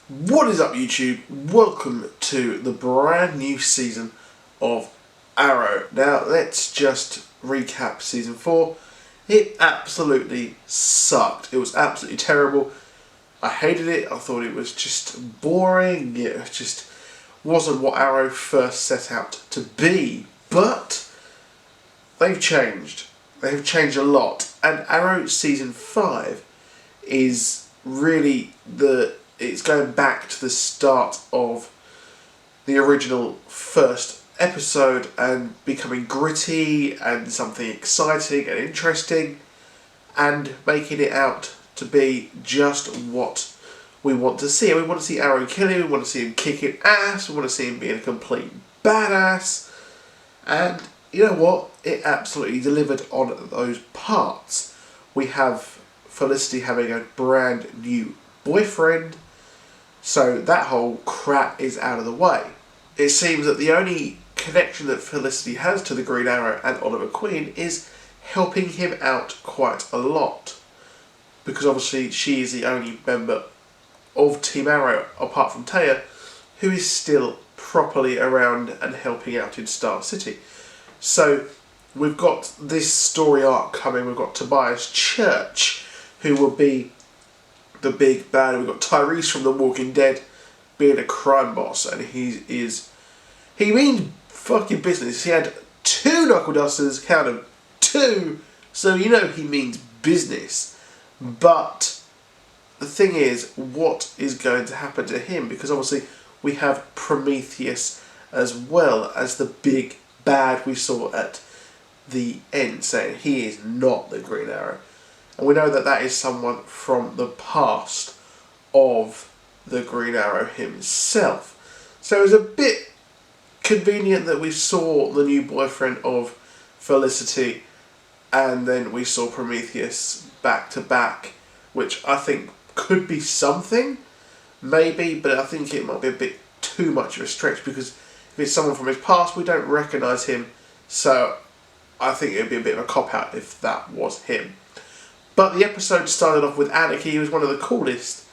What is up, YouTube? Welcome to the brand new season of Arrow. Now, let's just recap season 4. It absolutely sucked. It was absolutely terrible. I hated it. I thought it was just boring. It just wasn't what Arrow first set out to be. But they've changed. They've changed a lot. And Arrow season 5 is really it's going back to the start of the original first episode and becoming gritty and something exciting and interesting and making it out to be just what we want to see. We want to see Arrow killing, we want to see him kicking ass, we want to see him being a complete badass, and you know what? It absolutely delivered on those parts. We have Felicity having a brand new boyfriend, so that whole crap is out of the way. It seems that the only connection that Felicity has to the Green Arrow and Oliver Queen is helping him out quite a lot, because obviously she is the only member of Team Arrow, apart from Taya, who is still properly around and helping out in Star City. So we've got this story arc coming. We've got Tobias Church, who will be the big bad. We've got Tyrese from The Walking Dead being a crime boss, and he means fucking business. He had 2 knuckle dusters, count them, 2, so you know he means business. But the thing is, what is going to happen to him? Because obviously we have Prometheus as well as the big bad we saw at the end, saying he is not the Green Arrow. And we know that that is someone from the past of the Green Arrow himself. So it was a bit convenient that we saw the new boyfriend of Felicity and then we saw Prometheus back to back, which I think could be something, maybe, but I think it might be a bit too much of a stretch, because if it's someone from his past, we don't recognise him, so I think it would be a bit of a cop-out if that was him. But the episode started off with Anarchy. He was one of the coolest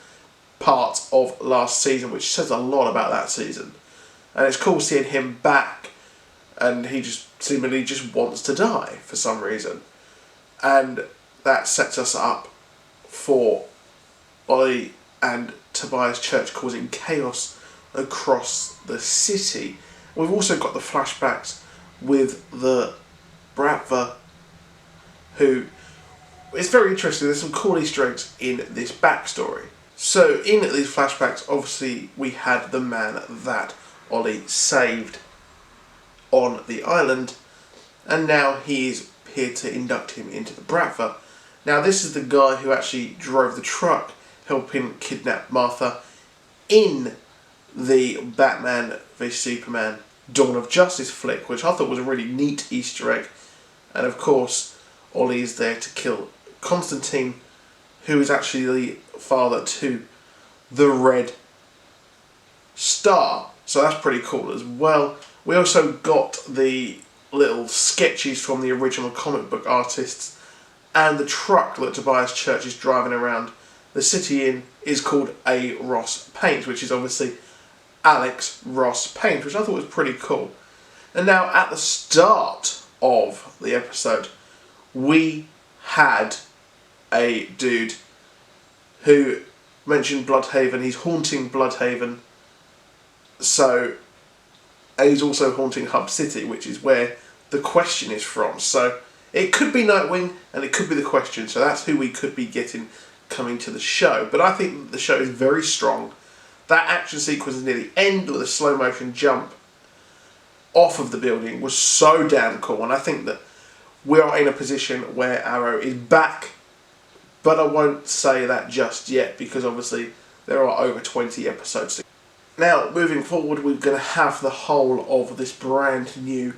parts of last season, which says a lot about that season. And it's cool seeing him back, and he just seemingly just wants to die for some reason. And that sets us up for Ollie and Tobias Church causing chaos across the city. We've also got the flashbacks with the Bratva, who... It's very interesting. There's some cool Easter eggs in this backstory. So in these flashbacks, obviously we had the man that Ollie saved on the island, and now he is here to induct him into the Bratva. Now this is the guy who actually drove the truck helping kidnap Martha in the Batman v Superman Dawn of Justice flick, which I thought was a really neat Easter egg. And of course Ollie is there to kill Constantine, who is actually the father to the Red Star. So that's pretty cool as well. We also got the little sketches from the original comic book artists, and the truck that Tobias Church is driving around the city in is called A. Ross Paint, which is obviously Alex Ross Paint, which I thought was pretty cool. And now at the start of the episode, we had a dude who mentioned Bloodhaven. He's haunting Bloodhaven, so he's also haunting Hub City, which is where the Question is from. So it could be Nightwing and it could be the Question, so that's who we could be getting coming to the show. But I think the show is very strong. That action sequence near the end with a slow motion jump off of the building was so damn cool, and I think that we are in a position where Arrow is back, but I won't say that just yet because obviously there are over 20 episodes. Now, moving forward, we're going to have the whole of this brand new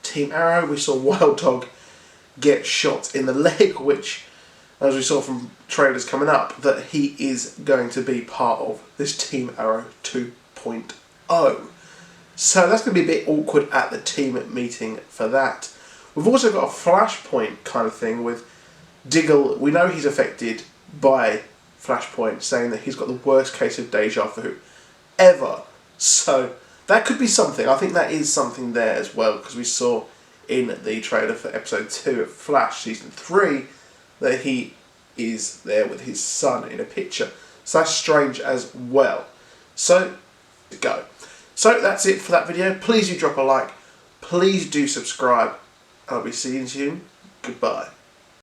Team Arrow. We saw Wild Dog get shot in the leg, which, as we saw from trailers coming up, that he is going to be part of this Team Arrow 2.0. So that's going to be a bit awkward at the team meeting for that. We've also got a Flashpoint kind of thing with Diggle. We know he's affected by Flashpoint, saying that he's got the worst case of deja vu ever. So that could be something. I think that is something there as well, because we saw in the trailer for episode 2 of Flash season 3 that he is there with his son in a picture. So that's strange as well. So, go. So that's it for that video. Please do drop a like. Please do subscribe. I'll be seeing you soon. Goodbye.